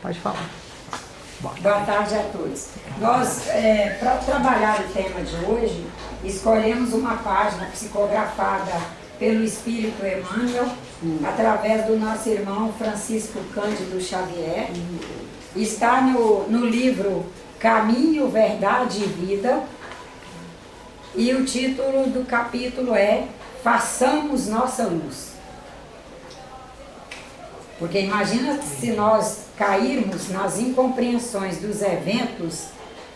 Pode falar. Boa tarde a todos. Nós, para trabalhar o tema de hoje, escolhemos uma página psicografada pelo Espírito Emmanuel, através do nosso irmão Francisco Cândido Xavier. Está no livro Caminho, Verdade e Vida, e o título do capítulo é Façamos Nossa Luz. Porque imagina se nós cairmos nas incompreensões dos eventos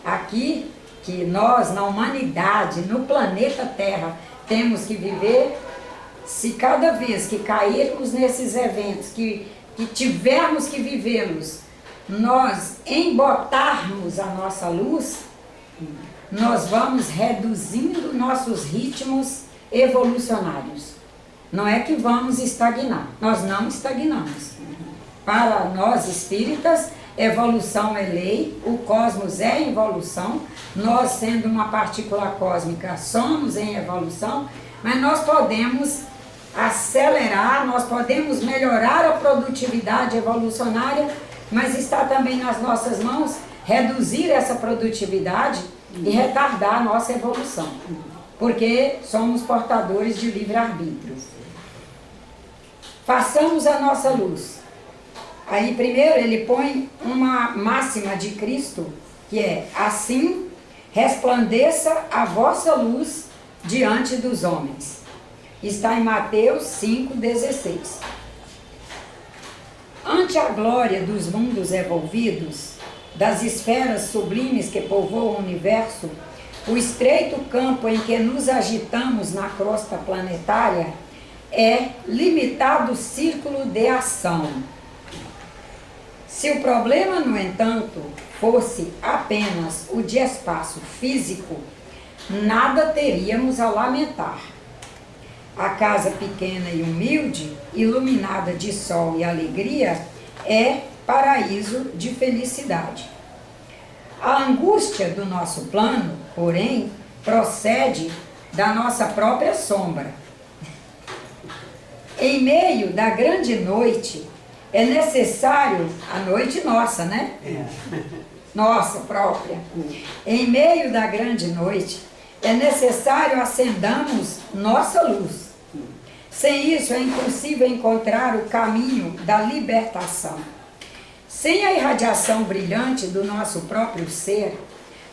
aqui, que nós, na humanidade, no planeta Terra, temos que viver. Se cada vez que cairmos nesses eventos, que tivermos que vivê-los, nós embotarmos a nossa luz, nós vamos reduzindo nossos ritmos evolucionários. Não é que vamos estagnar, nós não estagnamos. Para nós espíritas, evolução é lei, o cosmos é evolução, nós sendo uma partícula cósmica somos em evolução, mas nós podemos acelerar, nós podemos melhorar a produtividade evolucionária, mas está também nas nossas mãos reduzir essa produtividade e retardar a nossa evolução, porque somos portadores de livre-arbítrio. Façamos a nossa luz. Aí primeiro ele põe uma máxima de Cristo, que é: assim resplandeça a vossa luz diante dos homens. Está em Mateus 5,16. Ante a glória dos mundos evolvidos, das esferas sublimes que povoam o universo, o estreito campo em que nos agitamos na crosta planetária é limitado círculo de ação. Se o problema, no entanto, fosse apenas o de espaço físico, nada teríamos a lamentar. A casa pequena e humilde, iluminada de sol e alegria, é paraíso de felicidade. A angústia do nosso plano, porém, procede da nossa própria sombra. Em meio da grande noite, é necessário, a noite nossa, né? Nossa própria. Em meio da grande noite, é necessário acendamos nossa luz. Sem isso, é impossível encontrar o caminho da libertação. Sem a irradiação brilhante do nosso próprio ser,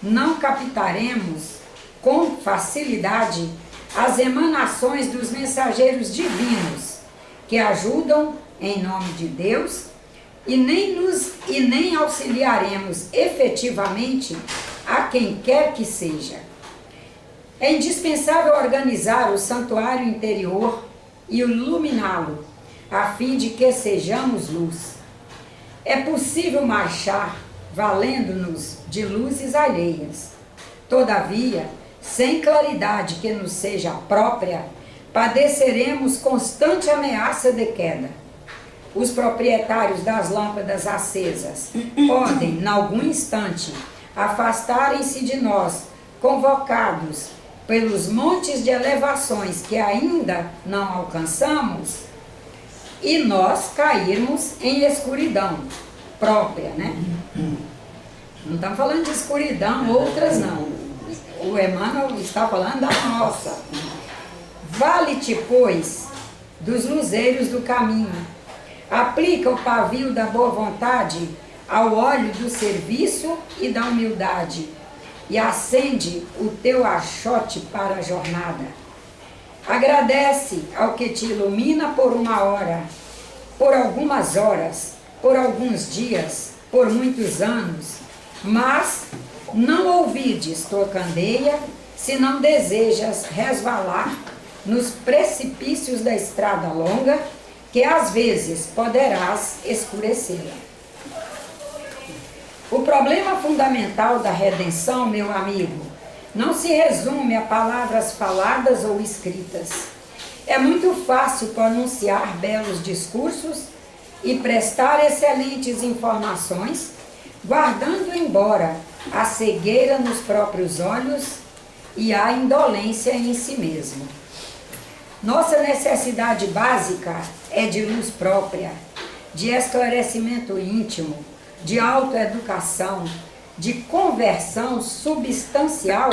não captaremos com facilidade as emanações dos mensageiros divinos, que ajudam em nome de Deus, e nem auxiliaremos efetivamente a quem quer que seja. É indispensável organizar o santuário interior e iluminá-lo, a fim de que sejamos luz. É possível marchar valendo-nos de luzes alheias. Todavia, sem claridade que nos seja própria, padeceremos constante ameaça de queda. Os proprietários das lâmpadas acesas podem, em algum instante, afastarem-se de nós, convocados pelos montes de elevações que ainda não alcançamos, e nós cairmos em escuridão própria, né? Não estamos falando de escuridão, outras não. O Emmanuel está falando da nossa. Vale-te, pois, dos luzeiros do caminho. Aplica o pavio da boa vontade ao óleo do serviço e da humildade, e acende o teu achote para a jornada. Agradece ao que te ilumina por uma hora, por algumas horas, por alguns dias, por muitos anos, mas não ouvides tua candeia se não desejas resvalar nos precipícios da estrada longa, que às vezes poderás escurecê-la. O problema fundamental da redenção, meu amigo, não se resume a palavras faladas ou escritas. É muito fácil pronunciar belos discursos e prestar excelentes informações, guardando embora a cegueira nos próprios olhos e a indolência em si mesmo. Nossa necessidade básica é de luz própria, de esclarecimento íntimo, de autoeducação, de conversão substancial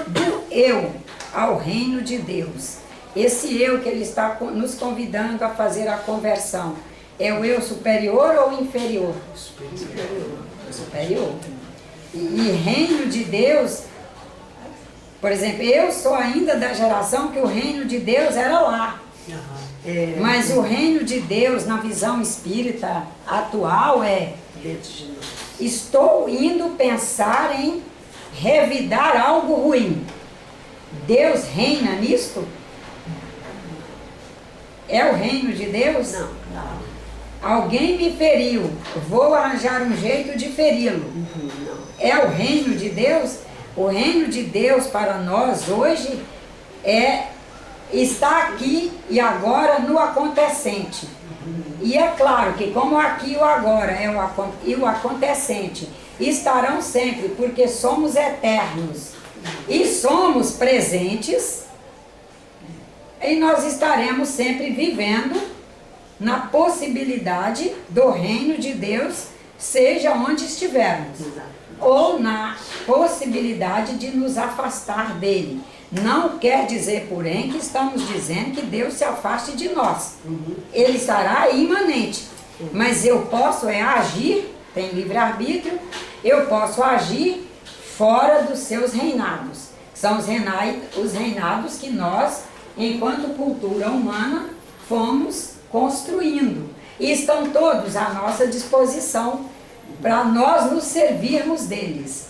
do eu ao reino de Deus. Esse eu que ele está nos convidando a fazer a conversão, é o eu superior ou inferior? Superior. Superior. E reino de Deus, por exemplo, eu sou ainda da geração que o reino de Deus era lá. Mas o reino de Deus, na visão espírita atual, é: estou indo pensar em revidar algo ruim. Deus reina nisto? É o reino de Deus? Não. Alguém me feriu, vou arranjar um jeito de feri-lo. É o reino de Deus? O reino de Deus para nós hoje está aqui e agora no acontecente. E é claro que como aqui e o agora e o acontecente estarão sempre, porque somos eternos e somos presentes, e nós estaremos sempre vivendo na possibilidade do reino de Deus, seja onde estivermos, ou na possibilidade de nos afastar dele. Não quer dizer, porém, que estamos dizendo que Deus se afaste de nós. Ele estará imanente. Mas eu posso agir, tem livre-arbítrio, eu posso agir fora dos seus reinados. São os reinados que nós, enquanto cultura humana, fomos construindo. E estão todos à nossa disposição para nós nos servirmos deles.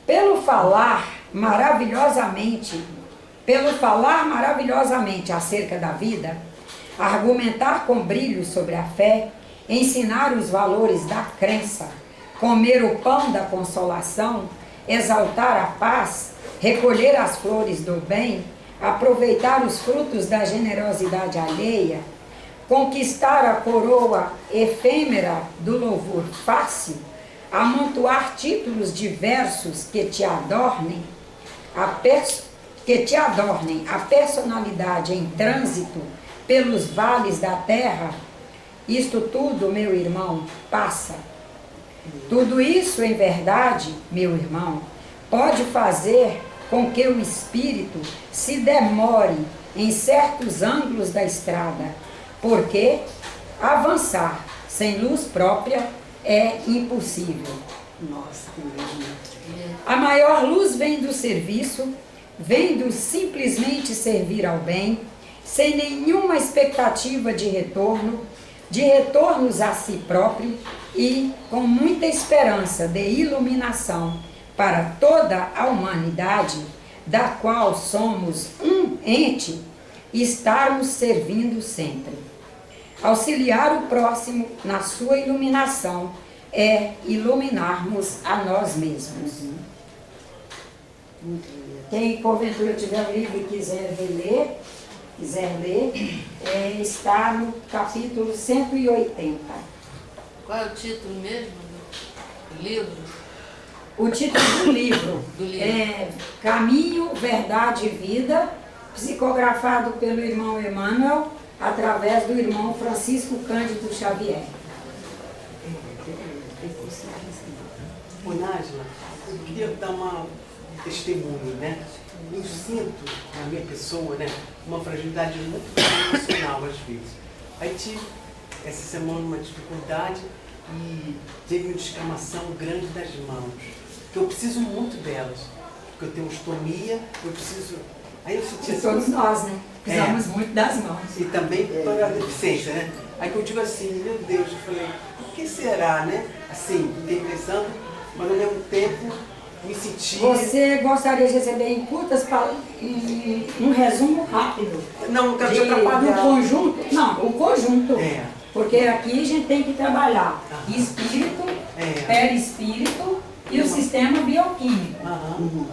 Pelo falar maravilhosamente acerca da vida, argumentar com brilho sobre a fé, ensinar os valores da crença, comer o pão da consolação, exaltar a paz, recolher as flores do bem, aproveitar os frutos da generosidade alheia, conquistar a coroa efêmera do louvor fácil, amontoar títulos diversos que te adornem, a personalidade em trânsito pelos vales da terra, isto tudo, meu irmão, passa. Tudo isso, em verdade, meu irmão, pode fazer com que o espírito se demore em certos ângulos da estrada, porque avançar sem luz própria é impossível. Nossa, que mesmo. A maior luz vem do serviço, vem do simplesmente servir ao bem, sem nenhuma expectativa de retornos a si próprio e com muita esperança de iluminação para toda a humanidade, da qual somos um ente, estarmos servindo sempre. Auxiliar o próximo na sua iluminação é iluminarmos a nós mesmos. Quem porventura tiver um livro e quiser ler, está no capítulo 180. Qual é o título mesmo do livro? O título do livro é Caminho, Verdade e Vida, psicografado pelo irmão Emmanuel, através do irmão Francisco Cândido Xavier. Ô, Nájila, eu queria dar um testemunho, né? Eu sinto na minha pessoa, né, uma fragilidade muito emocional às vezes. Aí tive essa semana uma dificuldade e teve uma descamação grande das mãos, que eu preciso muito delas, porque eu tenho ostomia, eu preciso. Aí eu senti assim, todos nós, né? Precisamos muito das mãos. E também para a deficiência, né? Aí que eu digo assim, meu Deus, eu falei, o que será, né? Assim, fiquei pensando, mas ao mesmo tempo me senti... Você gostaria de receber em curtas, um resumo rápido? Não, não quero te atrapalhar. Do conjunto? Não, o conjunto. É. Porque aqui a gente tem que trabalhar espírito, perispírito e o sistema bioquímico.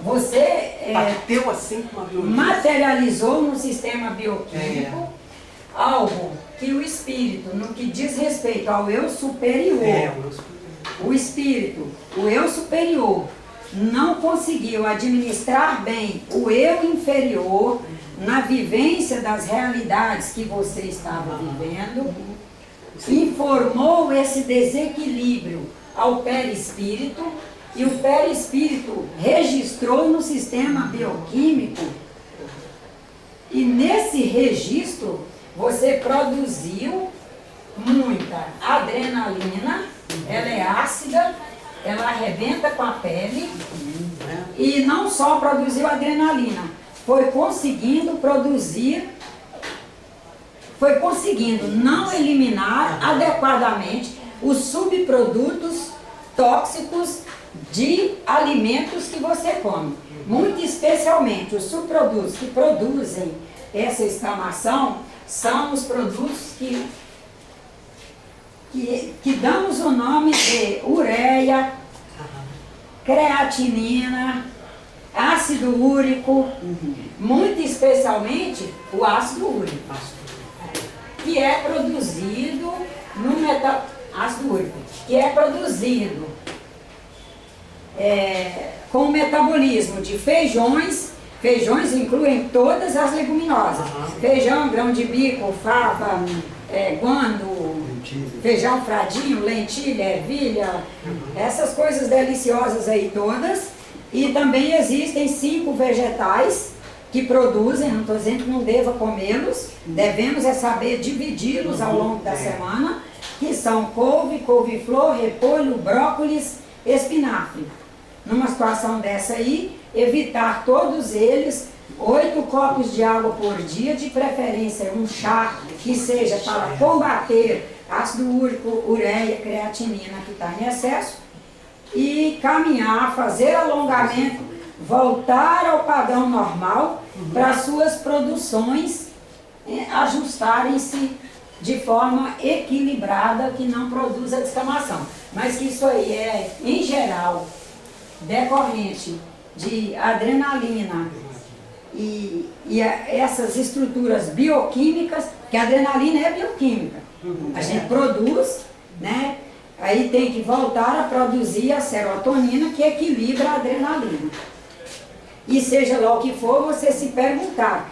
Você bateu assim com uma biologia. Materializou no sistema bioquímico algo que o espírito, no que diz respeito ao eu superior, o espírito, o eu superior, não conseguiu administrar bem o eu inferior na vivência das realidades que você estava vivendo. informou esse desequilíbrio ao perispírito, e o perispírito registrou no sistema bioquímico, e nesse registro você produziu muita adrenalina, ela é ácida, ela arrebenta com a pele, e não só produziu adrenalina, foi conseguindo não eliminar adequadamente os subprodutos tóxicos de alimentos que você come. Muito especialmente os subprodutos que produzem essa inflamação são os produtos que damos o nome de ureia, creatinina, ácido úrico, muito especialmente o ácido úrico, que é produzido ácido úrico, que é produzido com o metabolismo de feijões. Feijões incluem todas as leguminosas. Feijão, grão de bico, fava, guando, feijão fradinho, lentilha, ervilha, essas coisas deliciosas aí todas. E também existem 5 vegetais que produzem, não estou dizendo que não deva comê-los, devemos saber dividi-los ao longo da semana, que são couve, couve-flor, repolho, brócolis, espinafre. Numa situação dessa aí, evitar todos eles, 8 copos de água por dia, de preferência um chá que seja para combater ácido úrico, ureia, creatinina que está em excesso, e caminhar, fazer alongamento, voltar ao padrão normal para suas produções ajustarem-se de forma equilibrada, que não produza descamação. Mas que isso aí é, em geral, decorrente de adrenalina e essas estruturas bioquímicas, que a adrenalina é bioquímica. A gente produz, né? Aí tem que voltar a produzir a serotonina, que equilibra a adrenalina. E seja lá o que for, você se perguntar: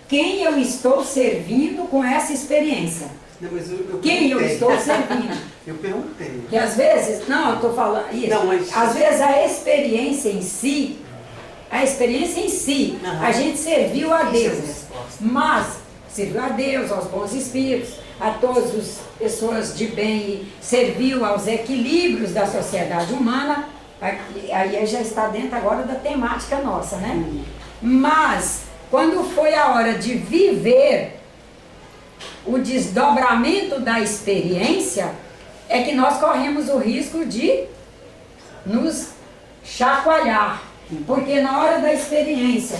quem eu estou servindo com essa experiência? Não, mas eu quem eu estou servindo? Eu perguntei. Que às vezes, não, eu estou falando isso, não, mas... às vezes a experiência em si, a gente serviu a Deus, mas serviu a Deus, aos bons espíritos, a todas as pessoas de bem, e serviu aos equilíbrios da sociedade humana. Aí já está dentro agora da temática nossa, né? Mas, quando foi a hora de viver o desdobramento da experiência, é que nós corremos o risco de nos chacoalhar. Porque na hora da experiência,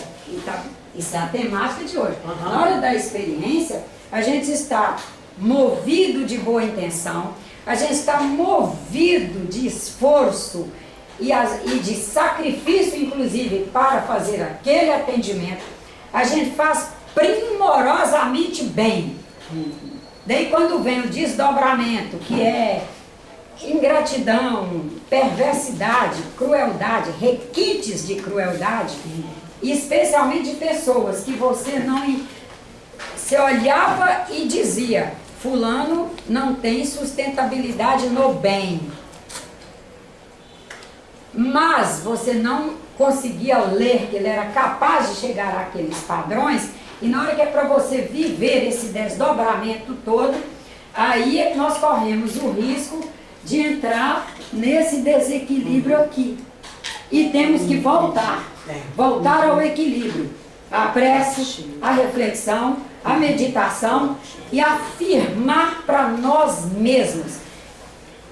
isso é a temática de hoje, na hora da experiência, a gente está movido de boa intenção, a gente está movido de esforço e de sacrifício, inclusive, para fazer aquele atendimento. A gente faz primorosamente bem. Daí quando vem o desdobramento, que é ingratidão, perversidade, crueldade, requintes de crueldade, especialmente de pessoas que você não... Você olhava e dizia: fulano não tem sustentabilidade no bem. Mas você não conseguia ler que ele era capaz de chegar àqueles padrões, e na hora que é para você viver esse desdobramento todo, aí é que nós corremos o risco de entrar nesse desequilíbrio aqui. E temos que voltar ao equilíbrio. A prece, a reflexão, a meditação, e afirmar para nós mesmos: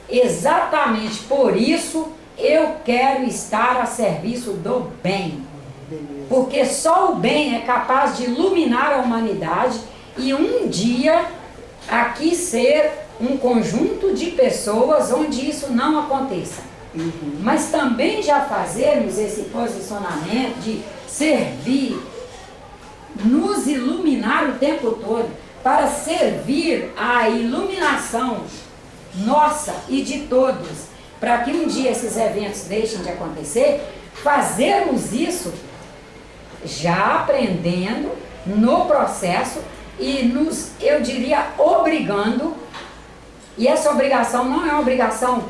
exatamente por isso eu quero estar a serviço do bem. Porque só o bem é capaz de iluminar a humanidade e um dia aqui ser um conjunto de pessoas onde isso não aconteça. Mas também já fazermos esse posicionamento de servir, nos iluminar o tempo todo, para servir à iluminação nossa e de todos, para que um dia esses eventos deixem de acontecer. Fazermos isso já aprendendo no processo e nos, eu diria, obrigando E essa obrigação não é uma obrigação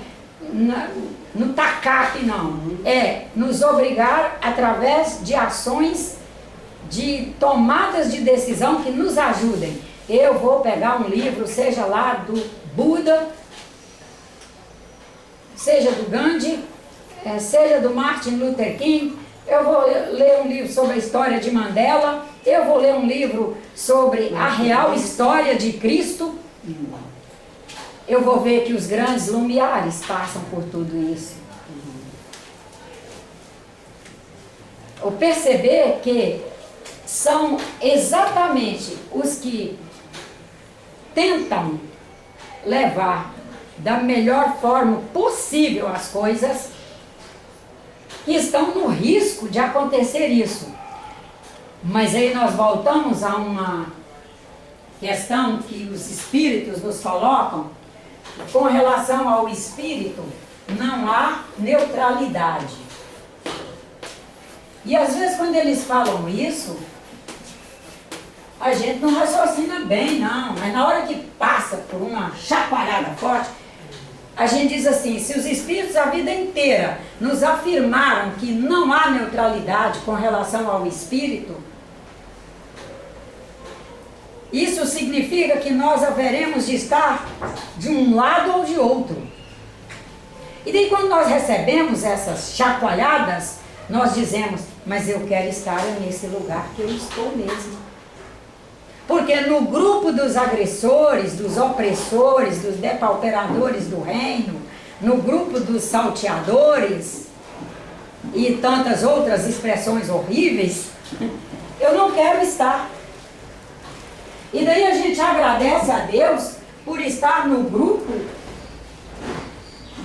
no tacape, não. É nos obrigar através de ações, de tomadas de decisão que nos ajudem. Eu vou pegar um livro, seja lá do Buda, seja do Gandhi, seja do Martin Luther King, eu vou ler um livro sobre a história de Mandela, eu vou ler um livro sobre a real história de Cristo. Eu vou ver que os grandes lumiares passam por tudo isso. Ou perceber que são exatamente os que tentam levar da melhor forma possível as coisas que estão no risco de acontecer isso. Mas aí nós voltamos a uma questão que os espíritos nos colocam. Com relação ao espírito, não há neutralidade. E às vezes quando eles falam isso, a gente não raciocina bem, não. Mas na hora que passa por uma chacoalhada forte, a gente diz assim, se os espíritos a vida inteira nos afirmaram que não há neutralidade com relação ao espírito, isso significa que nós haveremos de estar de um lado ou de outro. E daí quando nós recebemos essas chacoalhadas, nós dizemos, mas eu quero estar nesse lugar que eu estou mesmo. Porque no grupo dos agressores, dos opressores, dos depauperadores do reino, no grupo dos salteadores e tantas outras expressões horríveis, eu não quero estar. E daí a gente agradece a Deus por estar no grupo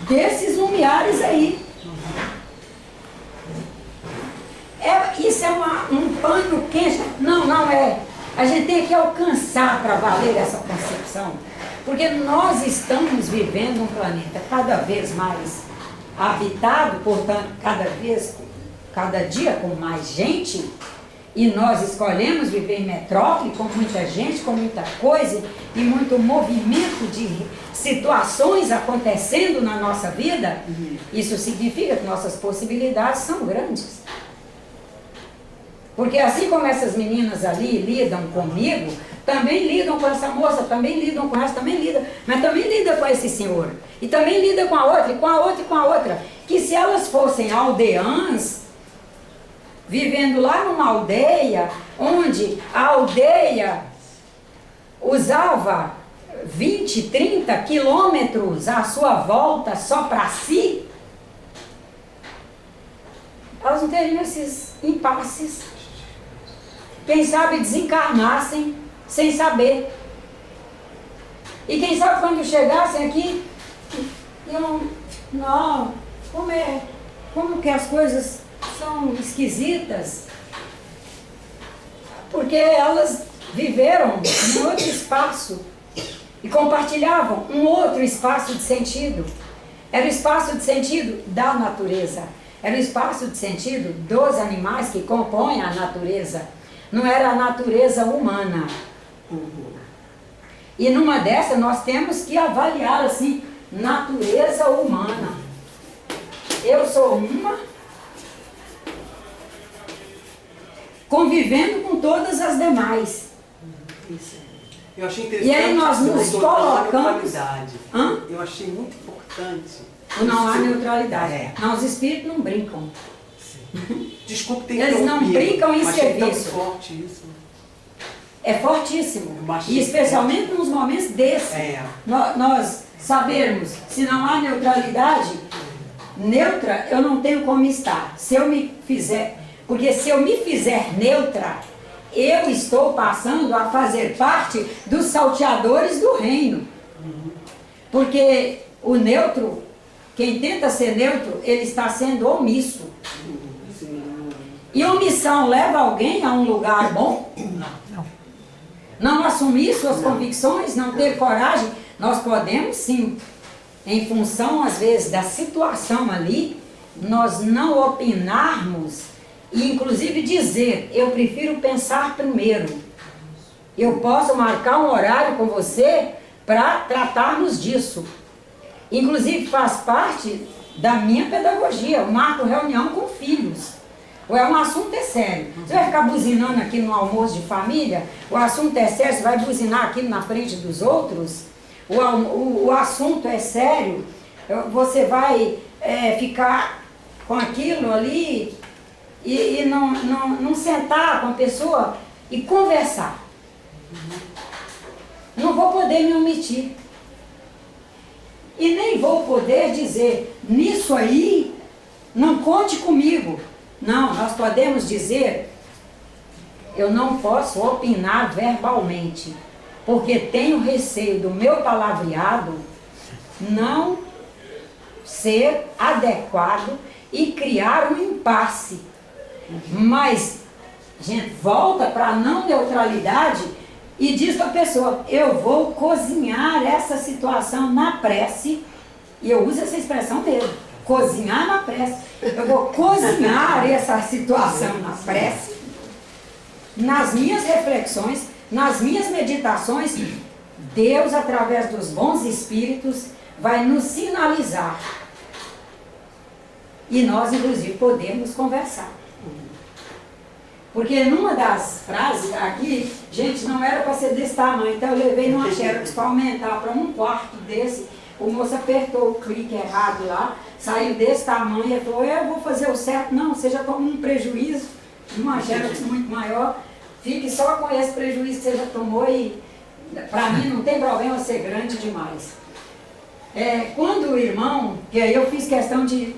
desses lumiares aí. Isso é um pano quente. Não é. A gente tem que alcançar para valer essa concepção. Porque nós estamos vivendo um planeta cada vez mais habitado, portanto, cada dia com mais gente. E nós escolhemos viver em metrópole com muita gente, com muita coisa e muito movimento de situações acontecendo na nossa vida. Isso significa que nossas possibilidades são grandes. Porque assim como essas meninas ali lidam comigo, também lidam com essa moça, também lidam com essa, também lidam, mas também lidam com esse senhor. E também lidam com a outra, e com a outra, e com a outra. Que se elas fossem aldeãs, vivendo lá numa aldeia, onde a aldeia usava 20, 30 quilômetros à sua volta só para si, elas não teriam esses impasses. Quem sabe desencarnassem sem saber. E quem sabe quando chegassem aqui, não, como que as coisas são esquisitas, porque elas viveram em outro espaço e compartilhavam um outro espaço de sentido. Era o espaço de sentido da natureza, era o espaço de sentido dos animais que compõem a natureza, não era a natureza humana. E numa dessa nós temos que avaliar assim, natureza humana. Eu sou uma, convivendo com todas as demais. Eu achei interessante. E aí nós nos colocamos. Eu achei muito importante. Não há neutralidade. Não, os espíritos não brincam. Desculpe ter Eles não brincam em serviço. É tão forte isso. É fortíssimo. E especialmente nos momentos desses. Nós sabermos, se não há neutralidade, neutra eu não tenho como estar. Porque se eu me fizer neutra, eu estou passando a fazer parte dos salteadores do reino. Porque o neutro, quem tenta ser neutro, ele está sendo omisso. E omissão leva alguém a um lugar bom? Não assumir suas convicções, não ter coragem. Nós podemos sim, em função às vezes da situação ali, nós não opinarmos e inclusive dizer, eu prefiro pensar primeiro. Eu posso marcar um horário com você para tratarmos disso. Inclusive faz parte da minha pedagogia, eu marco reunião com filhos. O assunto é sério. Você vai ficar buzinando aqui no almoço de família? O assunto é sério, você vai buzinar aqui na frente dos outros? O assunto é sério, você vai ficar com aquilo ali e não sentar com a pessoa e conversar. Não vou poder me omitir. E nem vou poder dizer, nisso aí, não conte comigo. Não, nós podemos dizer, eu não posso opinar verbalmente, porque tenho receio do meu palavreado não ser adequado e criar um impasse. Mas a gente volta para a não neutralidade e diz para a pessoa, eu vou cozinhar essa situação na prece, e eu uso essa expressão dele, cozinhar na prece. Eu vou cozinhar essa situação na prece, nas minhas reflexões, nas minhas meditações. Deus, através dos bons espíritos, vai nos sinalizar. E nós, inclusive, podemos conversar. Porque numa das frases aqui, gente, não era para ser desse tamanho, então eu levei numa xerox para aumentar para 1/4 desse. O moço apertou o clique errado lá, saiu desse tamanho e falou, eu vou fazer o certo. Não, você já tomou um prejuízo, uma xerox muito maior, fique só com esse prejuízo que você já tomou e para mim não tem problema ser grande demais. Quando o irmão, que aí eu fiz questão de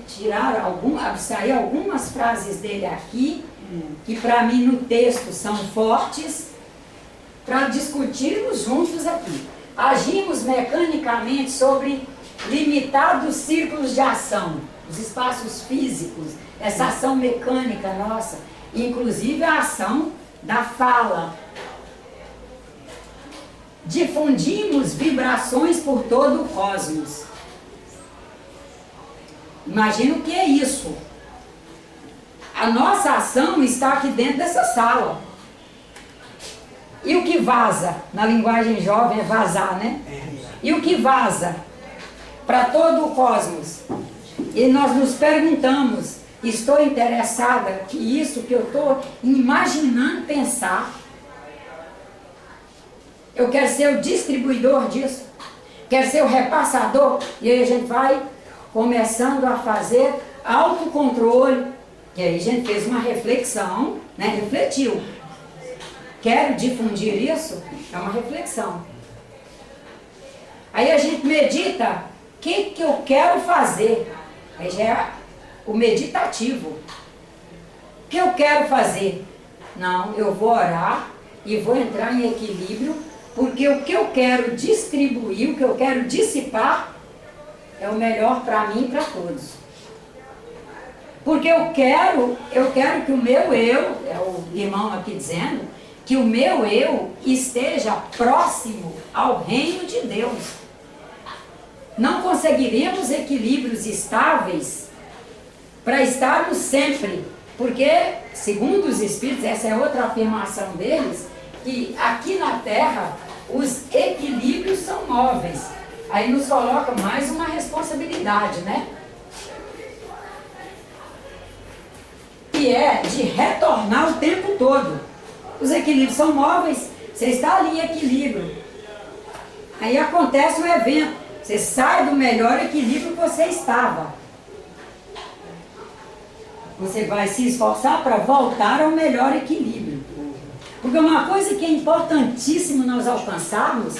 abstrair algumas frases dele aqui, que para mim no texto são fortes, para discutirmos juntos aqui. Agimos mecanicamente sobre limitados círculos de ação, os espaços físicos, essa ação mecânica nossa, inclusive a ação da fala. Difundimos vibrações por todo o cosmos. Imagina o que é isso. A nossa ação está aqui dentro dessa sala. E o que vaza? Na linguagem jovem é vazar, né? E o que vaza para todo o cosmos? E nós nos perguntamos, estou interessada que isso que eu estou imaginando pensar, eu quero ser o distribuidor disso, quero ser o repassador, e aí a gente vai começando a fazer autocontrole, e aí a gente fez uma reflexão, né? Refletiu. Quero difundir isso? É uma reflexão. Aí a gente medita, o que eu quero fazer? Aí já é o meditativo. O que eu quero fazer? Não, eu vou orar e vou entrar em equilíbrio, porque o que eu quero distribuir, o que eu quero dissipar, é o melhor para mim e para todos. Porque eu quero que o meu eu, é o irmão aqui dizendo, que o meu eu esteja próximo ao reino de Deus. Não conseguiremos equilíbrios estáveis para estarmos sempre, porque, segundo os Espíritos, essa é outra afirmação deles, que aqui na Terra os equilíbrios são móveis. Aí nos coloca mais uma responsabilidade, né? Que é de retornar o tempo todo. Os equilíbrios são móveis, você está ali em equilíbrio. Aí acontece um evento, você sai do melhor equilíbrio que você estava. Você vai se esforçar para voltar ao melhor equilíbrio. Porque uma coisa que é importantíssimo nós alcançarmos,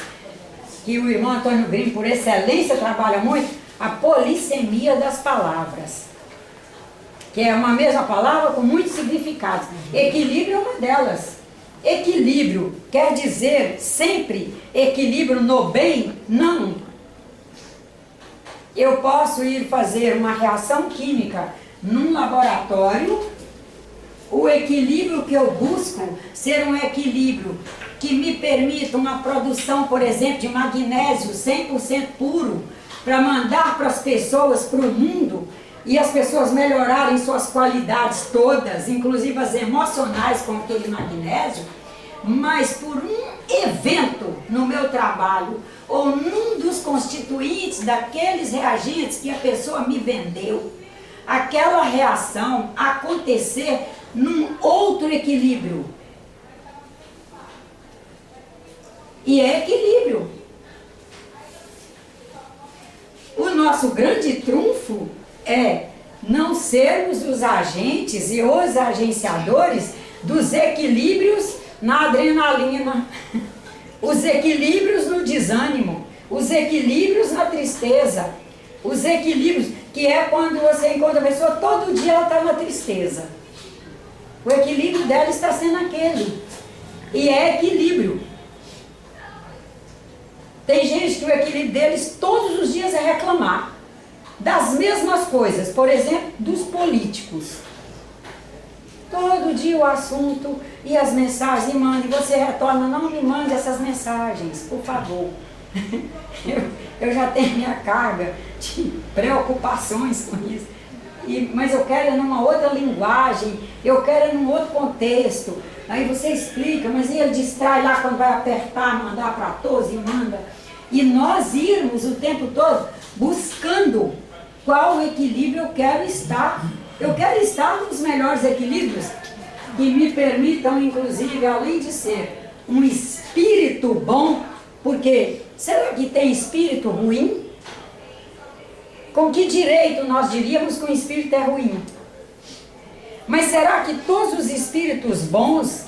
que o irmão Antônio Green, por excelência, trabalha muito, a polissemia das palavras. Que é uma mesma palavra com muitos significados. Equilíbrio é uma delas. Equilíbrio quer dizer sempre equilíbrio no bem? Não. Eu posso ir fazer uma reação química num laboratório, o equilíbrio que eu busco ser um equilíbrio que me permita uma produção, por exemplo, de magnésio 100% puro, para mandar para as pessoas, para o mundo, e as pessoas melhorarem suas qualidades todas, inclusive as emocionais com aquele magnésio, mas por um evento no meu trabalho, ou num dos constituintes daqueles reagentes que a pessoa me vendeu, aquela reação acontecer num outro equilíbrio. E é equilíbrio. O nosso grande trunfo é não sermos os agentes e os agenciadores dos equilíbrios na adrenalina, os equilíbrios no desânimo, os equilíbrios na tristeza, os equilíbrios, que é quando você encontra a pessoa, todo dia ela está na tristeza. O equilíbrio dela está sendo aquele. E é equilíbrio. Tem gente que o equilíbrio deles todos os dias é reclamar das mesmas coisas, por exemplo, dos políticos. Todo dia o assunto e as mensagens, e manda, e você retorna, não me mande essas mensagens, por favor. Eu já tenho minha carga de preocupações com isso. Mas eu quero numa outra linguagem, eu quero num outro contexto. Aí você explica, mas ele distrai lá quando vai apertar, mandar para todos e manda. E nós irmos o tempo todo buscando qual equilíbrio eu quero estar. Eu quero estar nos melhores equilíbrios que me permitam, inclusive, além de ser um espírito bom, porque será que tem espírito ruim? Com que direito nós diríamos que um espírito é ruim? Mas será que todos os espíritos bons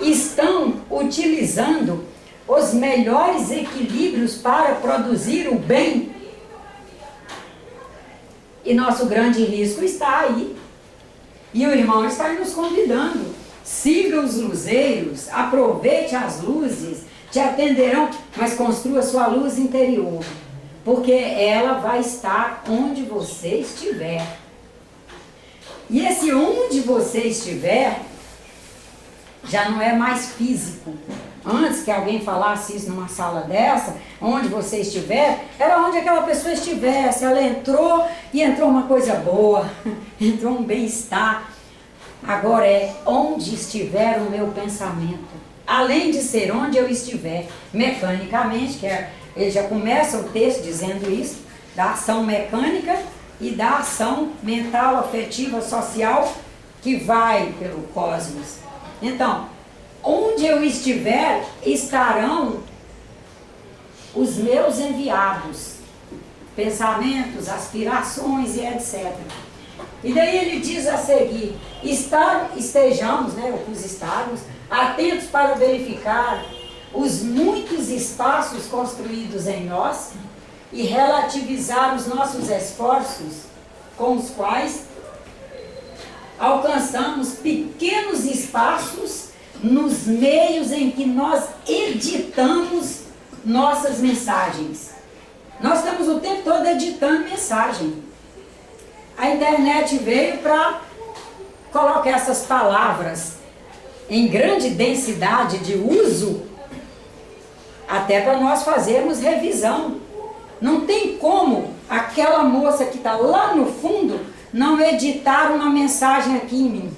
estão utilizando os melhores equilíbrios para produzir o bem? E nosso grande risco está aí. E o irmão está nos convidando. Siga os luzeiros, aproveite as luzes, te atenderão, mas construa sua luz interior. Porque ela vai estar onde você estiver. E esse onde você estiver já não é mais físico. Antes que alguém falasse isso numa sala dessa, onde você estiver, era onde aquela pessoa estivesse. Ela entrou e entrou uma coisa boa, entrou um bem-estar. Agora é onde estiver o meu pensamento. Além de ser onde eu estiver, mecanicamente, ele já começa o texto dizendo isso, da ação mecânica e da ação mental, afetiva, social, que vai pelo cosmos. Então, onde eu estiver, estarão os meus enviados, pensamentos, aspirações e etc. E daí ele diz a seguir, estejamos, né, ou os estarmos, atentos para verificar os muitos espaços construídos em nós e relativizar os nossos esforços com os quais alcançamos pequenos espaços nos meios em que nós editamos nossas mensagens. Nós estamos o tempo todo editando mensagem. A internet veio para colocar essas palavras em grande densidade de uso, até para nós fazermos revisão. Não tem como aquela moça que está lá no fundo não editar uma mensagem aqui em mim.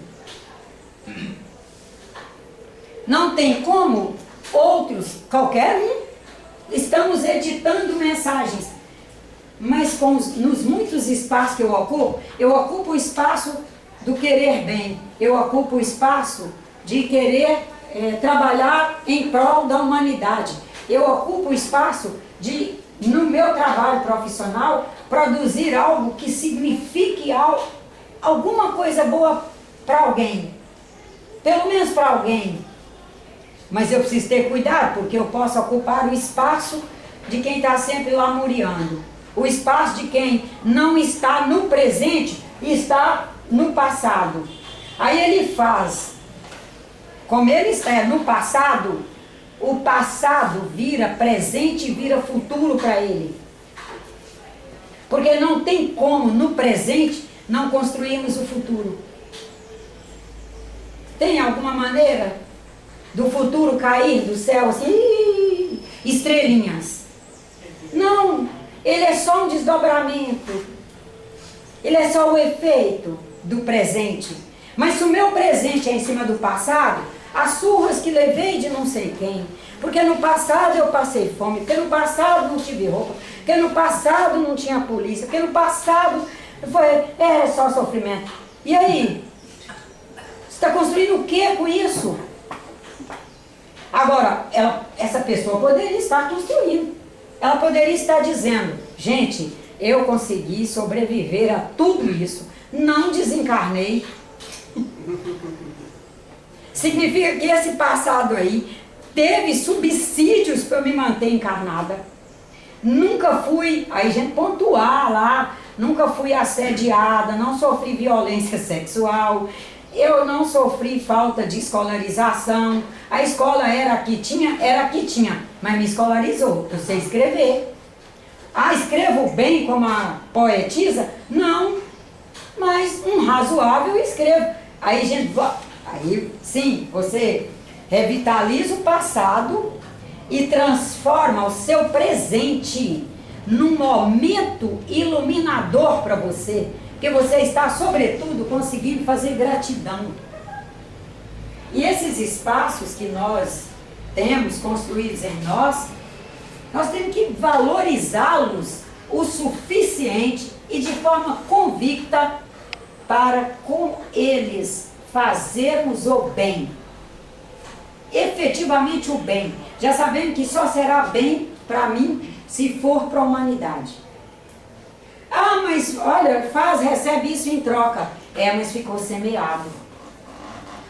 Não tem como outros, qualquer um, estamos editando mensagens. Mas nos muitos espaços que eu ocupo o espaço do querer bem, eu ocupo o espaço de querer trabalhar em prol da humanidade. Eu ocupo o espaço de, no meu trabalho profissional, produzir algo que signifique alguma coisa boa para alguém. Pelo menos para alguém. Mas eu preciso ter cuidado, porque eu posso ocupar o espaço de quem está sempre lamuriando. O espaço de quem não está no presente e está no passado. Aí ele faz, como ele está no passado, o passado vira presente e vira futuro para ele. Porque não tem como, no presente, não construirmos o futuro. Tem alguma maneira do futuro cair do céu assim, estrelinhas? Não, ele é só um desdobramento. Ele é só o efeito do presente. Mas se o meu presente é em cima do passado, as surras que levei de não sei quem, porque no passado eu passei fome, porque no passado não tive roupa, porque no passado não tinha polícia, porque no passado era só sofrimento. E aí? Você está construindo o que com isso? Agora, essa pessoa poderia estar construindo. Ela poderia estar dizendo, gente, eu consegui sobreviver a tudo isso, não desencarnei. Significa que esse passado aí teve subsídios para eu me manter encarnada. Nunca fui, aí a gente pontuar lá, nunca fui assediada, não sofri violência sexual, eu não sofri falta de escolarização. A escola era que tinha, mas me escolarizou. Eu sei escrever. Ah, escrevo bem como a poetisa? Não, mas um razoável escrevo. Aí, gente, aí sim, você revitaliza o passado e transforma o seu presente num momento iluminador para você, porque você está, sobretudo, conseguindo fazer gratidão. E esses espaços que nós temos construídos em nós temos que valorizá-los o suficiente e de forma convicta para com eles fazermos o bem. Efetivamente o bem. Já sabemos que só será bem para mim se for para a humanidade. Ah, mas olha, recebe isso em troca. Mas ficou semeado.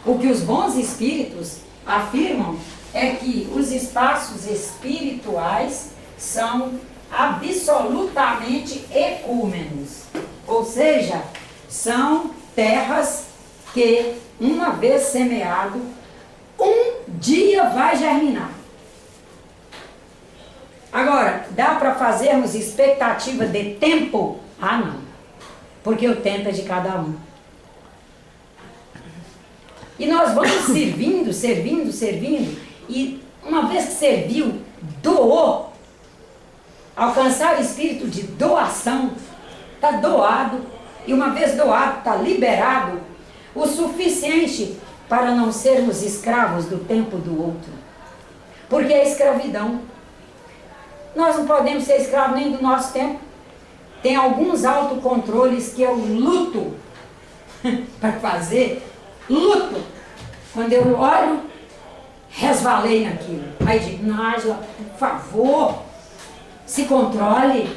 O que os bons espíritos afirmam é que os espaços espirituais são absolutamente ecúmenos. Ou seja, são terras que, uma vez semeado, um dia vai germinar. Agora, dá para fazermos expectativa de tempo? Ah, não. Porque o tempo é de cada um. E nós vamos servindo, e uma vez que serviu, doou, alcançar o espírito de doação, está doado, e uma vez doado, está liberado, o suficiente para não sermos escravos do tempo do outro. Porque é escravidão. Nós não podemos ser escravos nem do nosso tempo. Tem alguns autocontroles que eu luto para fazer. Luto. Quando eu olho, resvalei naquilo. Aí digo, Nájila, por favor, se controle.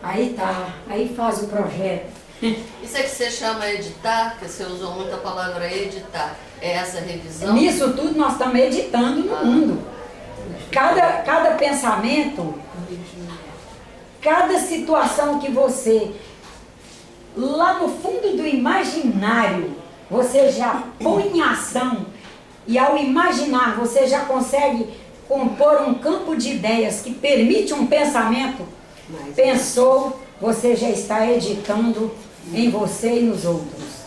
Aí tá, aí faz o projeto. Isso é que você chama editar, que você usou muito a palavra editar. É essa revisão? Nisso tudo nós estamos editando no mundo. Cada pensamento, cada situação que você, lá no fundo do imaginário, você já põe em ação, e ao imaginar você já consegue compor um campo de ideias que permite um pensamento. Pensou, você já está editando em você e nos outros.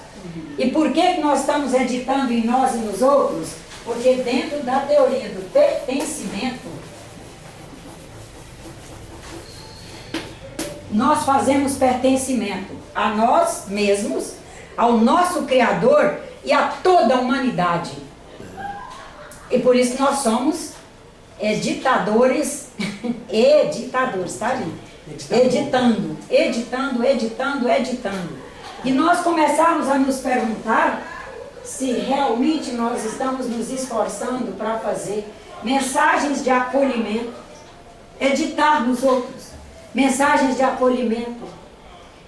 E por que nós estamos editando em nós e nos outros? Porque dentro da teoria do pertencimento, nós fazemos pertencimento a nós mesmos, ao nosso Criador e a toda a humanidade. E por isso nós somos editadores, tá, gente? Editando. E nós começarmos a nos perguntar se realmente nós estamos nos esforçando para fazer mensagens de acolhimento, editar nos outros, mensagens de acolhimento,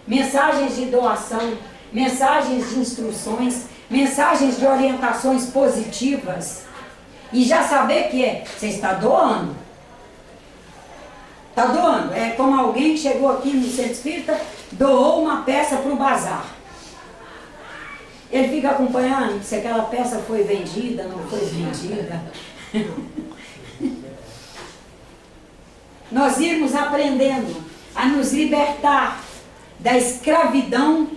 mensagens de doação, mensagens de instruções, mensagens de orientações positivas, e já saber que você está doando. Está doando. É como alguém que chegou aqui no centro espírita, doou uma peça para o bazar. Ele fica acompanhando se aquela peça foi vendida, não foi vendida. Nós irmos aprendendo a nos libertar da escravidão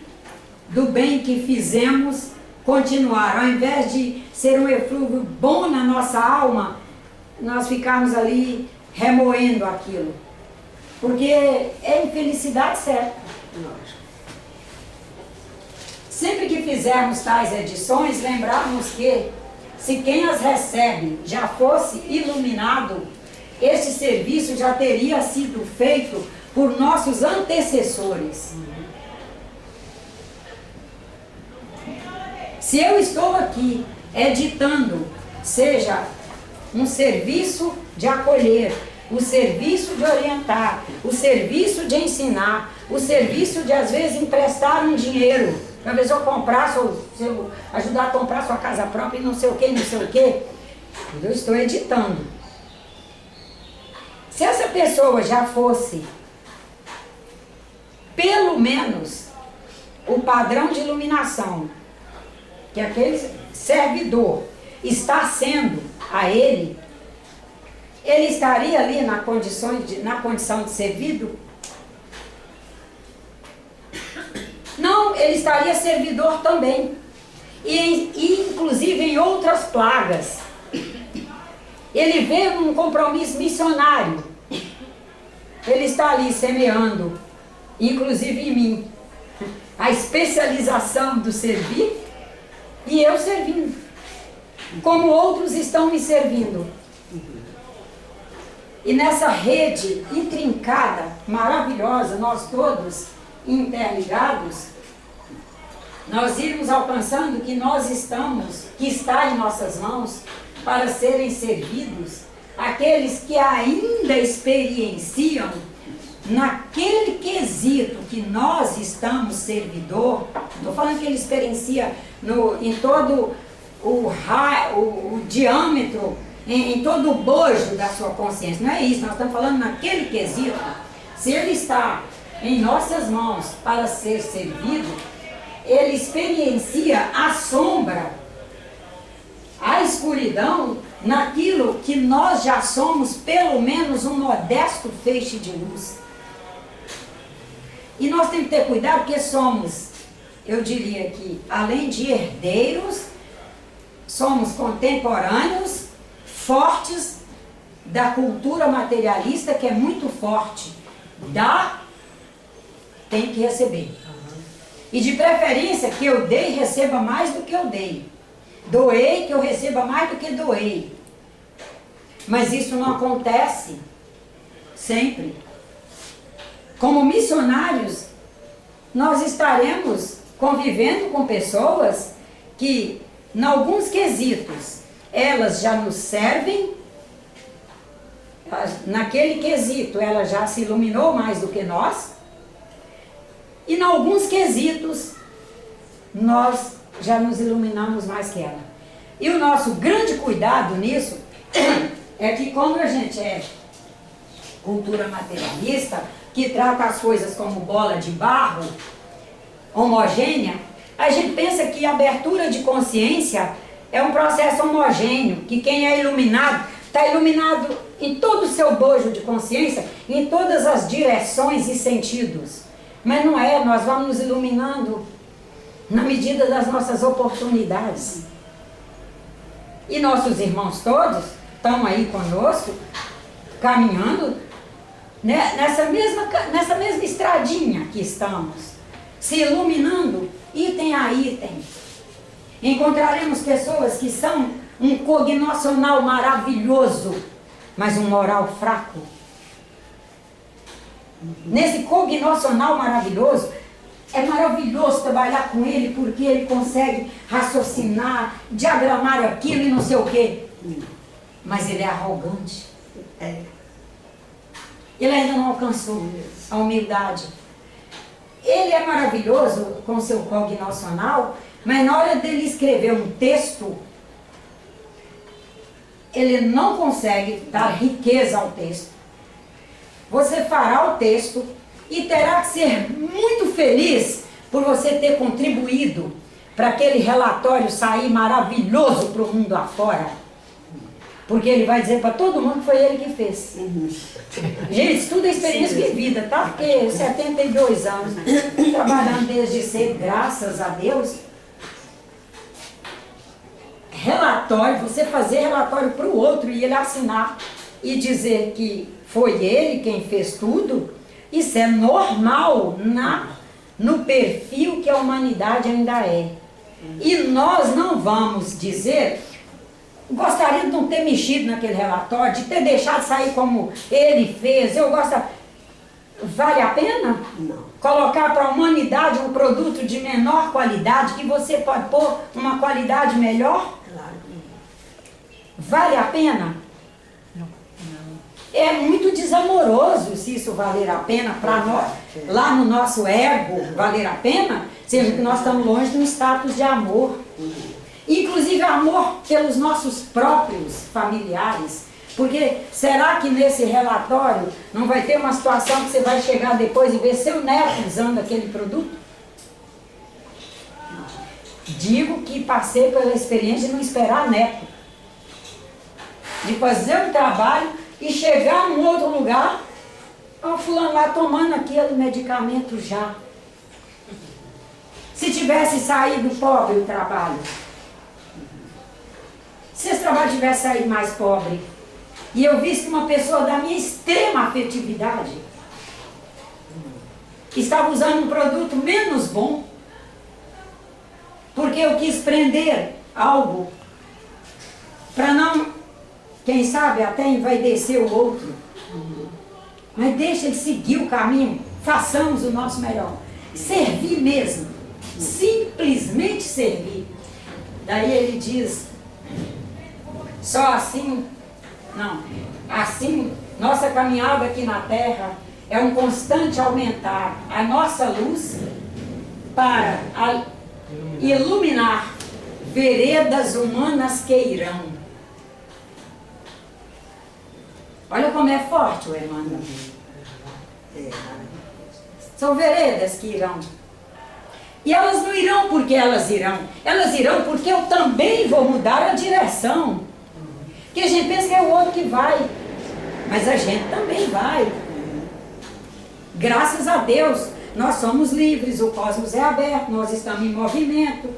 do bem que fizemos continuar. Ao invés de ser um eflúvio bom na nossa alma, nós ficarmos ali remoendo aquilo. Porque é infelicidade certa. Sempre que fizermos tais edições, lembrarmos que se quem as recebe já fosse iluminado, este serviço já teria sido feito por nossos antecessores. Se eu estou aqui editando, seja um serviço de acolher, o serviço de orientar, o serviço de ensinar, o serviço de às vezes emprestar um dinheiro, talvez eu comprar, se eu ajudar a comprar sua casa própria e não sei o que, não sei o que, eu estou editando. Se essa pessoa já fosse, pelo menos, o padrão de iluminação que aquele servidor está sendo a ele, ele estaria ali na condição de servido? Não, ele estaria servidor também. E inclusive em outras plagas. Ele vê um compromisso missionário. Ele está ali semeando, inclusive em mim, a especialização do servir e eu servindo, como outros estão me servindo. E nessa rede intrincada, maravilhosa, nós todos interligados, nós irmos alcançando que nós estamos, que está em nossas mãos, para serem servidos aqueles que ainda experienciam naquele quesito que nós estamos servidor. Estou falando que ele experiencia em todo o diâmetro, em todo o bojo da sua consciência. Não é isso, nós estamos falando naquele quesito. Se ele está em nossas mãos para ser servido, ele experiencia a sombra, a escuridão, naquilo que nós já somos, pelo menos um modesto feixe de luz. E nós temos que ter cuidado, porque somos, eu diria que, além de herdeiros, somos contemporâneos, fortes da cultura materialista, que é muito forte. Dá, tem que receber. E de preferência que eu dei, receba mais do que eu dei. Doei, que eu receba mais do que doei. Mas isso não acontece sempre. Como missionários, nós estaremos convivendo com pessoas que, em alguns quesitos, elas já nos servem. Naquele quesito, ela já se iluminou mais do que nós. E em alguns quesitos, nós já nos iluminamos mais que ela. E o nosso grande cuidado nisso é que, como a gente é cultura materialista, que trata as coisas como bola de barro, homogênea, a gente pensa que a abertura de consciência é um processo homogêneo, que quem é iluminado, está iluminado em todo o seu bojo de consciência, em todas as direções e sentidos. Mas não é, nós vamos nos iluminando na medida das nossas oportunidades. E nossos irmãos todos estão aí conosco, caminhando, né, nessa mesma estradinha que estamos, se iluminando item a item. Encontraremos pessoas que são um cognoscional maravilhoso, mas um moral fraco. Nesse cognoscional maravilhoso, é maravilhoso trabalhar com ele, porque ele consegue raciocinar, diagramar aquilo e não sei o quê. Mas ele é arrogante. Ele ainda não alcançou a humildade. Ele é maravilhoso com seu cognoscional, mas na hora dele escrever um texto, ele não consegue dar riqueza ao texto. Você fará o texto e terá que ser muito feliz por você ter contribuído para aquele relatório sair maravilhoso para o mundo afora. Porque ele vai dizer para todo mundo que foi ele que fez. Gente, isso tudo é experiência vivida, tá? Porque 72 anos, trabalhando desde cedo, graças a Deus. Relatório, você fazer relatório para o outro e ele assinar e dizer que foi ele quem fez tudo, isso é normal no perfil que a humanidade ainda é. E nós não vamos dizer gostaria de não ter mexido naquele relatório, de ter deixado sair como ele fez. Eu gosto. Vale a pena? Não. Colocar para a humanidade um produto de menor qualidade, que você pode pôr uma qualidade melhor? Claro que não. Vale a pena? É muito desamoroso se isso valer a pena para nós, lá no nosso ego, valer a pena, sendo que nós estamos longe de um status de amor. Inclusive amor pelos nossos próprios familiares. Porque será que nesse relatório não vai ter uma situação que você vai chegar depois e ver seu neto usando aquele produto? Digo que passei pela experiência de não esperar neto. De fazer um trabalho e chegar num outro lugar, ó, fulano lá tomando aquele medicamento já. Se tivesse saído pobre o trabalho, se esse trabalho tivesse saído mais pobre, e eu visse que uma pessoa da minha extrema afetividade estava usando um produto menos bom, porque eu quis prender algo para não, quem sabe, até envaidecer o outro. Mas deixa ele seguir o caminho, façamos o nosso melhor. Servir mesmo, simplesmente servir. Daí ele diz, só assim, não, assim, nossa caminhada aqui na Terra é um constante aumentar a nossa luz para iluminar veredas humanas que irão. Olha como é forte o Emmanuel. São veredas que irão. E elas não irão porque elas irão. Elas irão porque eu também vou mudar a direção. Porque a gente pensa que é o outro que vai. Mas a gente também vai. Graças a Deus, nós somos livres, o cosmos é aberto, nós estamos em movimento.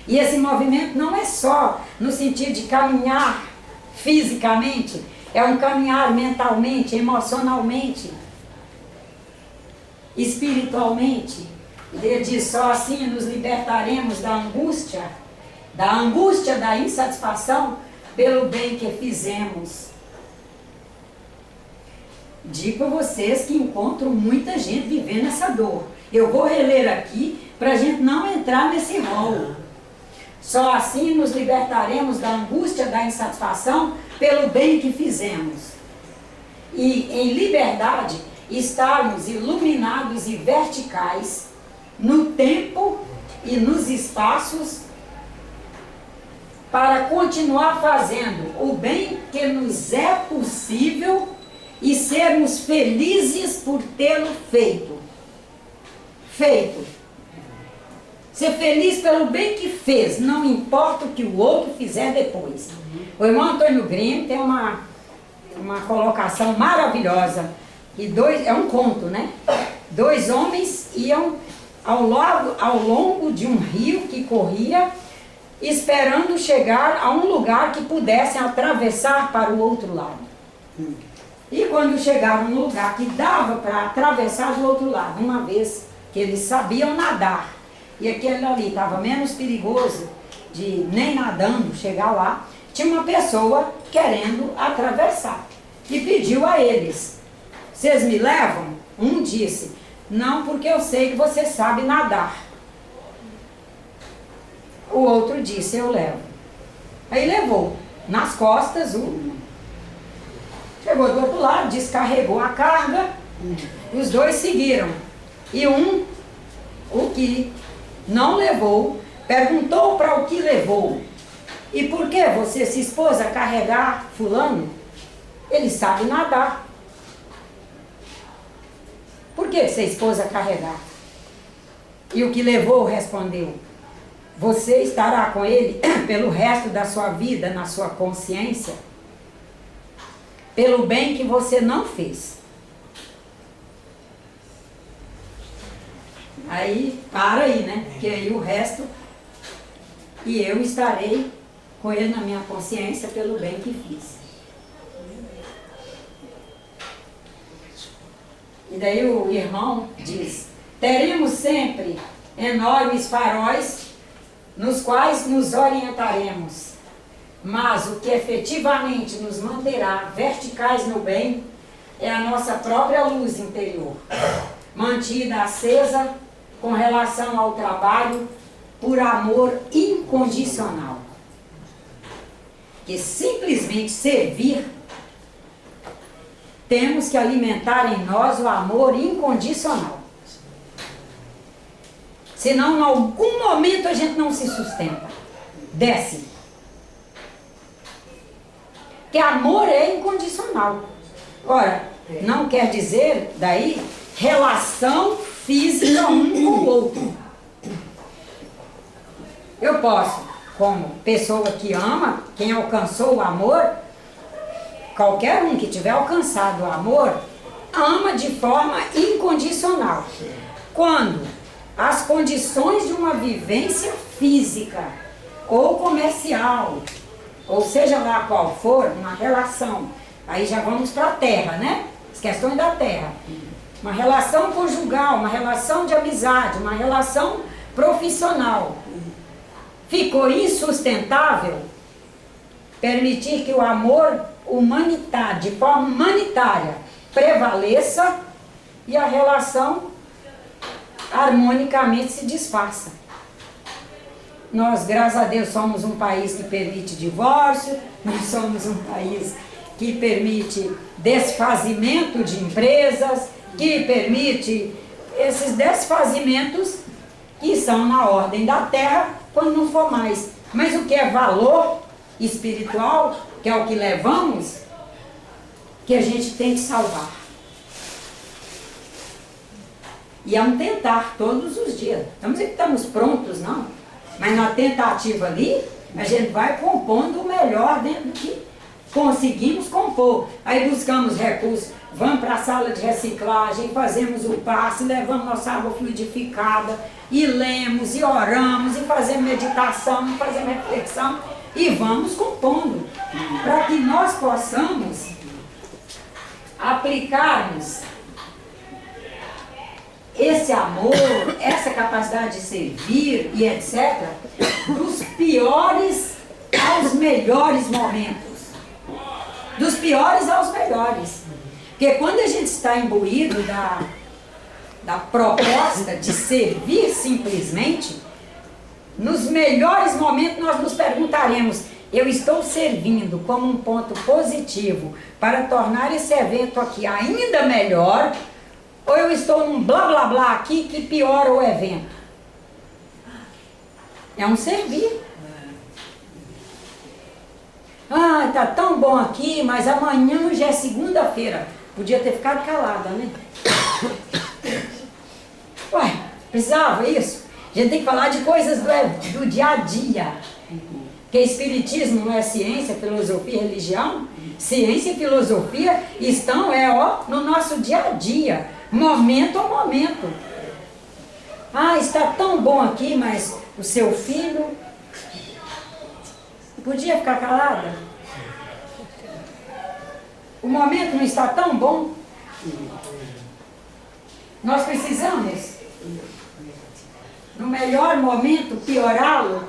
E esse movimento não é só no sentido de caminhar fisicamente, é um caminhar mentalmente, emocionalmente, espiritualmente. Ele diz, só assim nos libertaremos da angústia da insatisfação pelo bem que fizemos. Digo a vocês que encontro muita gente vivendo essa dor. Eu vou reler aqui para a gente não entrar nesse rol. Só assim nos libertaremos da angústia da insatisfação pelo bem que fizemos. E em liberdade estarmos iluminados e verticais no tempo e nos espaços para continuar fazendo o bem que nos é possível e sermos felizes por tê-lo feito. Ser feliz pelo bem que fez, não importa o que o outro fizer depois. O irmão Antônio Grimm tem uma colocação maravilhosa. E é um conto, né? 2 homens iam ao longo de um rio que corria, esperando chegar a um lugar que pudessem atravessar para o outro lado. E quando chegaram no lugar que dava para atravessar do outro lado, uma vez que eles sabiam nadar, e aquele ali estava menos perigoso de nem nadando chegar lá, tinha uma pessoa querendo atravessar. E pediu a eles, vocês me levam? Um disse, não, porque eu sei que você sabe nadar. O outro disse, eu levo. Aí levou nas costas chegou do outro lado, descarregou a carga, os 2 seguiram. E o que não levou, perguntou para o que levou, e por que você se expôs a carregar fulano? Ele sabe nadar. Por que você expôs a carregar? E o que levou respondeu, você estará com ele pelo resto da sua vida, na sua consciência, pelo bem que você não fez. Aí, para aí, né? Porque aí o resto, e eu estarei com ele na minha consciência pelo bem que fiz. E daí o irmão diz, teremos sempre enormes faróis nos quais nos orientaremos. Mas o que efetivamente nos manterá verticais no bem é a nossa própria luz interior, mantida acesa com relação ao trabalho por amor incondicional. Que simplesmente servir, temos que alimentar em nós o amor incondicional. Senão, em algum momento, a gente não se sustenta. Desce. Porque amor é incondicional. Ora, não quer dizer, daí, relação física um com o outro. Eu posso, como pessoa que ama, quem alcançou o amor, qualquer um que tiver alcançado o amor, ama de forma incondicional. Quando as condições de uma vivência física ou comercial, ou seja lá qual for, uma relação, aí já vamos para a terra, né? As questões da terra. Uma relação conjugal, uma relação de amizade, uma relação profissional. Ficou insustentável, permitir que o amor humanitário, de forma humanitária, prevaleça e a relação harmonicamente se desfaça. Nós, graças a Deus, somos um país que permite divórcio, nós somos um país que permite desfazimento de empresas, que permite esses desfazimentos que são na ordem da terra, quando não for mais. Mas o que é valor espiritual, que é o que levamos, que a gente tem que salvar. E é um tentar todos os dias. Não dizer que estamos prontos, não. Mas na tentativa ali, a gente vai compondo o melhor dentro do que conseguimos compor. Aí buscamos recursos, vamos para a sala de reciclagem, fazemos o passe, levamos nossa água fluidificada, e lemos, e oramos, e fazemos meditação, e fazemos reflexão, e vamos compondo, para que nós possamos aplicarmos esse amor, essa capacidade de servir e etc., dos piores aos melhores momentos. Dos piores aos melhores. Porque quando a gente está imbuído da proposta de servir simplesmente, nos melhores momentos nós nos perguntaremos: eu estou servindo como um ponto positivo para tornar esse evento aqui ainda melhor, ou eu estou num blá blá blá aqui que piora o evento? É um servir. Ah, tá tão bom aqui, mas amanhã já é segunda-feira. Podia ter ficado calada, né? Ué, precisava isso? A gente tem que falar de coisas do dia a dia. Porque espiritismo não é ciência, filosofia e religião. Ciência e filosofia estão, no nosso dia a dia. Momento a momento. Ah, está tão bom aqui, mas o seu filho... Podia ficar calada? O momento não está tão bom? Nós precisamos, no melhor momento, piorá-lo?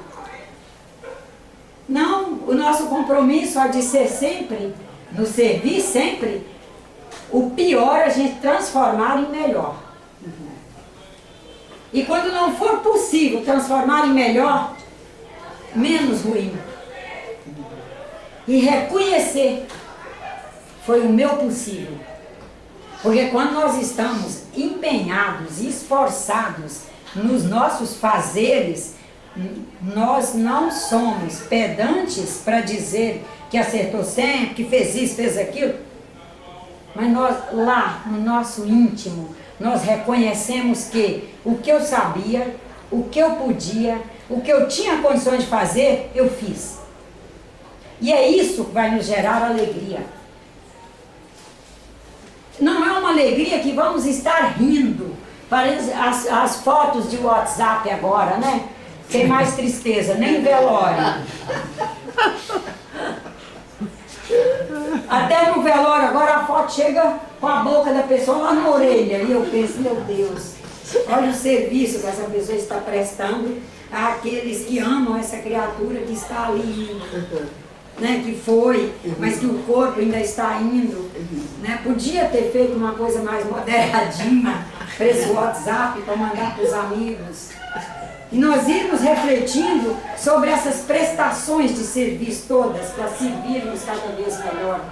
Não, o nosso compromisso há de ser sempre, no servir sempre, o pior a gente transformar em melhor. E quando não for possível transformar em melhor, menos ruim. E reconhecer, foi o meu possível. Porque quando nós estamos empenhados e esforçados nos nossos fazeres, nós não somos pedantes para dizer que acertou sempre, que fez isso, fez aquilo. Mas nós, lá no nosso íntimo, nós reconhecemos que o que eu sabia, o que eu podia, o que eu tinha condições de fazer, eu fiz. E é isso que vai nos gerar alegria. Não é uma alegria que vamos estar rindo. Parece as fotos de WhatsApp agora, né? Tem mais tristeza, nem velório. Até no velório, agora a foto chega com a boca da pessoa lá na orelha. E eu penso, meu Deus, olha o serviço que essa pessoa está prestando àqueles que amam essa criatura que está ali. né, que foi, mas que o corpo ainda está indo, né? Podia ter feito uma coisa mais moderadinha para esse WhatsApp, para mandar para os amigos. E nós irmos refletindo sobre essas prestações de serviço todas, para servirmos cada vez melhor.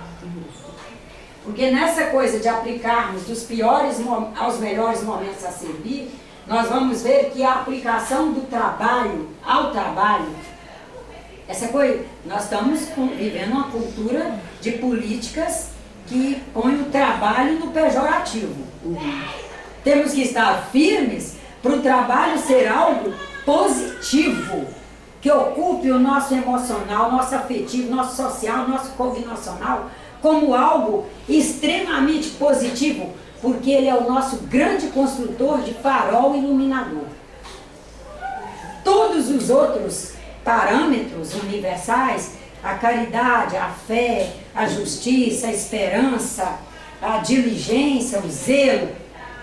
Porque nessa coisa de aplicarmos dos piores aos melhores momentos a servir, nós vamos ver que a aplicação do trabalho ao trabalho, essa coisa, nós estamos vivendo uma cultura de políticas que põe o trabalho no pejorativo. Temos que estar firmes para o trabalho ser algo positivo, que ocupe o nosso emocional, nosso afetivo, nosso social, nosso cognicional, como algo extremamente positivo, porque ele é o nosso grande construtor de farol iluminador. Todos os outros parâmetros universais, a caridade, a fé, a justiça, a esperança, a diligência, o zelo,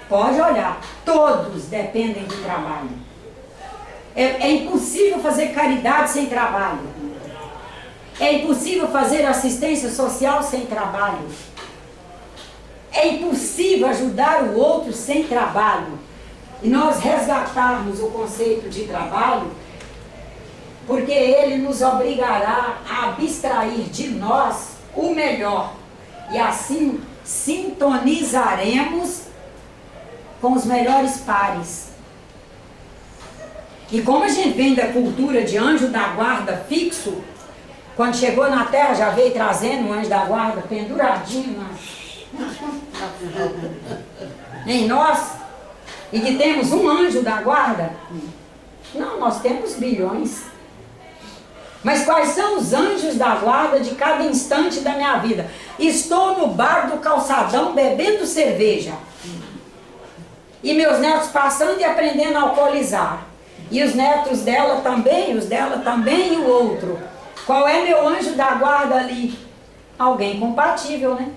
pode olhar, todos dependem do trabalho. É impossível fazer caridade sem trabalho. É impossível fazer assistência social sem trabalho. É impossível ajudar o outro sem trabalho. E nós resgatarmos o conceito de trabalho, porque ele nos obrigará a abstrair de nós o melhor. E assim sintonizaremos com os melhores pares. E como a gente vem da cultura de anjo da guarda fixo, quando chegou na terra já veio trazendo o anjo da guarda penduradinho em nós, e que temos um anjo da guarda. Não, nós temos bilhões. Mas quais são os anjos da guarda de cada instante da minha vida? Estou no bar do calçadão bebendo cerveja, e meus netos passando e aprendendo a alcoolizar, e os netos dela também, os dela também, e o outro. Qual é meu anjo da guarda ali? Alguém compatível, né?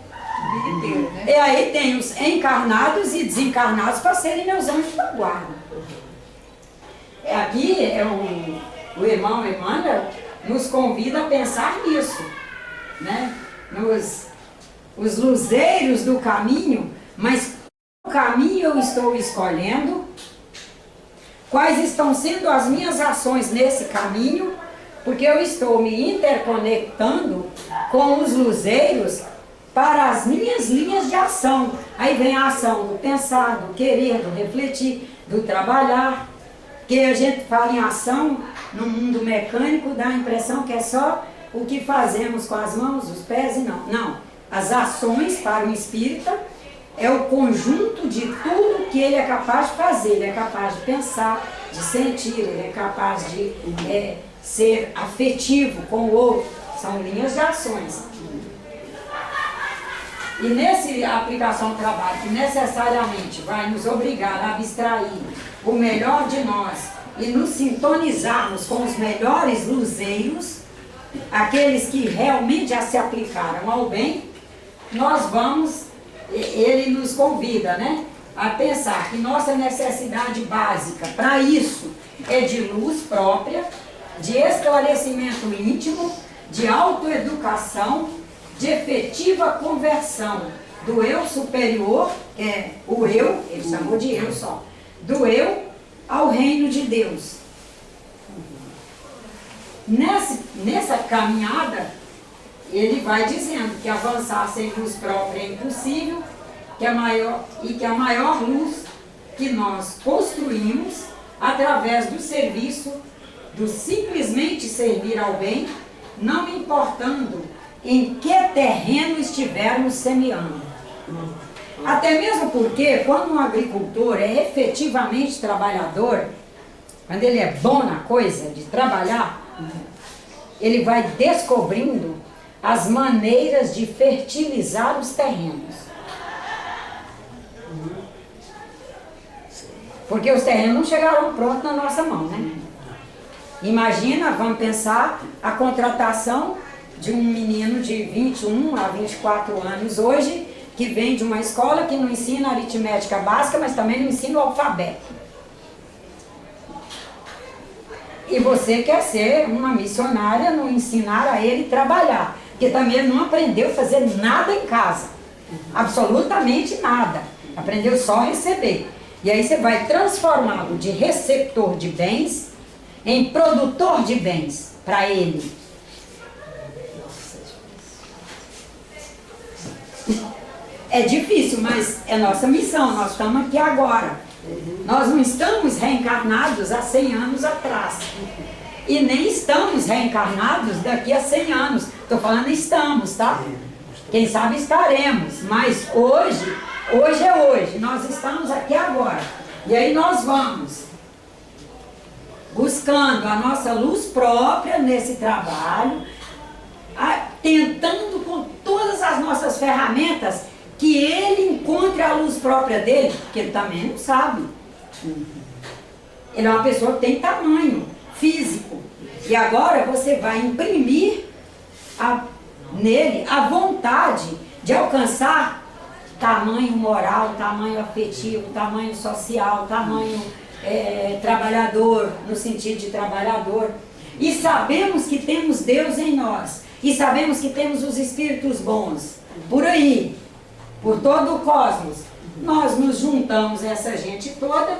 E aí tem os encarnados e desencarnados para serem meus anjos da guarda. Aqui o irmão Emmanuel nos convida a pensar nisso, né? Os luzeiros do caminho, mas qual caminho eu estou escolhendo? Quais estão sendo as minhas ações nesse caminho? Porque eu estou me interconectando com os luzeiros para as minhas linhas de ação. Aí vem a ação do pensar, do querer, do refletir, do trabalhar. Porque a gente fala em ação no mundo mecânico, dá a impressão que é só o que fazemos com as mãos, os pés e não. Não, as ações para o espírita é o conjunto de tudo que ele é capaz de fazer. Ele é capaz de pensar, de sentir, ele é capaz de ser afetivo com o outro. São linhas de ações. E nessa aplicação do trabalho, que necessariamente vai nos obrigar a abstrair o melhor de nós e nos sintonizarmos com os melhores luzeiros, aqueles que realmente já se aplicaram ao bem, nós vamos, ele nos convida, né, a pensar que nossa necessidade básica para isso é de luz própria, de esclarecimento íntimo, de autoeducação, de efetiva conversão do eu superior, que é o eu, ele chamou de eu só, do eu ao reino de Deus. Nessa caminhada, ele vai dizendo que avançar sem luz própria é impossível, que a maior luz que nós construímos através do serviço, do simplesmente servir ao bem, não importando em que terreno estivermos semeando. Até mesmo porque, quando um agricultor é efetivamente trabalhador, quando ele é bom na coisa de trabalhar, ele vai descobrindo as maneiras de fertilizar os terrenos. Porque os terrenos não chegaram prontos na nossa mão, né? Imagina, vamos pensar, a contratação de um menino de 21 a 24 anos hoje, que vem de uma escola que não ensina aritmética básica, mas também não ensina o alfabeto. E você quer ser uma missionária no ensinar a ele trabalhar. Porque também ele não aprendeu a fazer nada em casa. Absolutamente nada. Aprendeu só a receber. E aí você vai transformá-lo de receptor de bens em produtor de bens para ele. É difícil, mas é nossa missão. Nós estamos aqui agora. Nós não estamos reencarnados há 100 anos atrás. E nem estamos reencarnados daqui a 100 anos. Estou falando estamos, tá? Quem sabe estaremos. Mas hoje é hoje. Nós estamos aqui agora. E aí nós vamos buscando a nossa luz própria nesse trabalho, tentando com todas as nossas ferramentas que ele encontre a luz própria dele, porque ele também não sabe. Ele é uma pessoa que tem tamanho físico. E agora você vai imprimir nele a vontade de alcançar tamanho moral, tamanho afetivo, tamanho social, tamanho trabalhador, no sentido de trabalhador. E sabemos que temos Deus em nós. E sabemos que temos os espíritos bons por aí, por todo o cosmos. Nós nos juntamos essa gente toda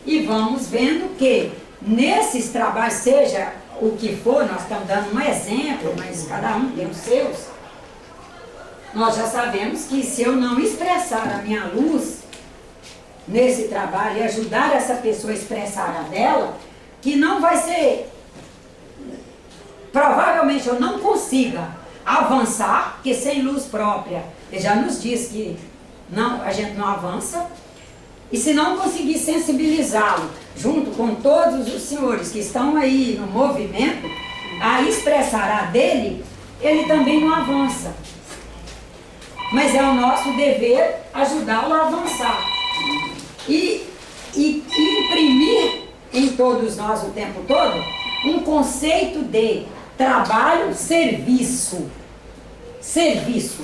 e vamos vendo que nesses trabalhos, seja o que for, nós estamos dando um exemplo, mas cada um tem os seus. Nós já sabemos que se eu não expressar a minha luz nesse trabalho e ajudar essa pessoa a expressar a dela, que não vai ser, provavelmente eu não consiga avançar, porque sem luz própria, ele já nos diz que não, a gente não avança, e se não conseguir sensibilizá-lo, junto com todos os senhores que estão aí no movimento, a expressar a dele, ele também não avança. Mas é o nosso dever ajudá-lo a avançar. E imprimir em todos nós o tempo todo um conceito de trabalho-serviço. Serviço.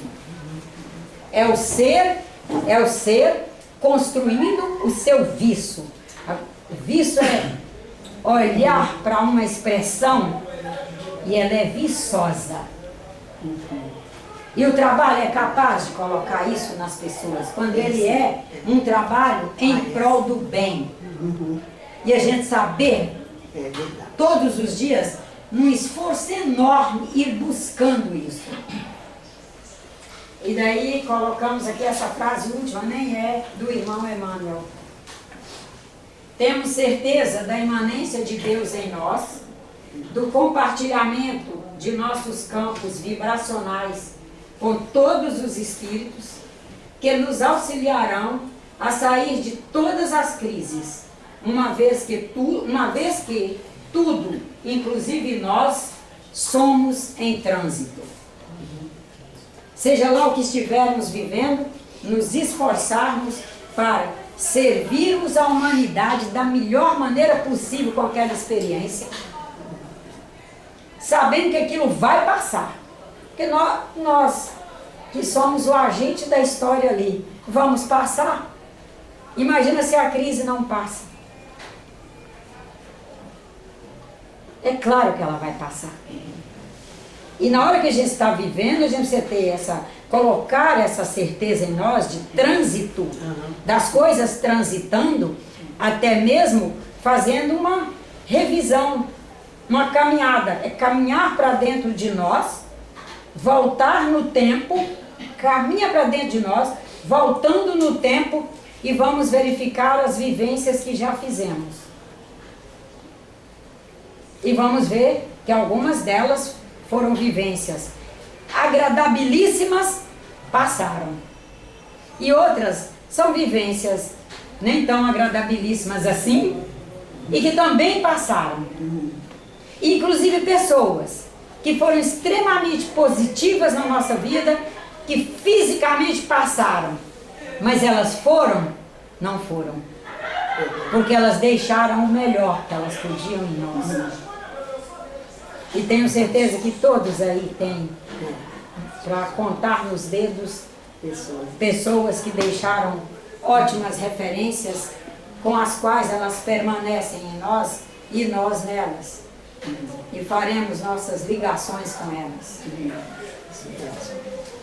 É o ser construindo o seu viço. Viço é olhar para uma expressão e ela é viçosa. E o trabalho é capaz de colocar isso nas pessoas, quando ele é um trabalho em prol do bem. E a gente saber, todos os dias, num esforço enorme, ir buscando isso. E daí colocamos aqui essa frase última, nem é do irmão Emmanuel. Temos certeza da imanência de Deus em nós, do compartilhamento de nossos campos vibracionais com todos os espíritos, que nos auxiliarão a sair de todas as crises, uma vez que tudo, inclusive nós, somos em trânsito. Seja lá o que estivermos vivendo, nos esforçarmos para servirmos a humanidade da melhor maneira possível com aquela experiência, sabendo que aquilo vai passar. Porque nós que somos o agente da história ali, vamos passar. Imagina se a crise não passa. É claro que ela vai passar. E na hora que a gente está vivendo, a gente precisa ter colocar essa certeza em nós de trânsito, das coisas transitando, até mesmo fazendo uma revisão, uma caminhada. É caminhar para dentro de nós, voltar no tempo, caminha para dentro de nós, voltando no tempo e vamos verificar as vivências que já fizemos. E vamos ver que algumas delas foram vivências agradabilíssimas, passaram. E outras são vivências nem tão agradabilíssimas assim e que também passaram. Inclusive pessoas que foram extremamente positivas na nossa vida, que fisicamente passaram, mas elas foram? Não foram. Porque elas deixaram o melhor que elas podiam em nós. E tenho certeza que todos aí têm, para contar nos dedos, pessoas que deixaram ótimas referências com as quais elas permanecem em nós e nós nelas. e faremos nossas ligações com elas. Isso mesmo.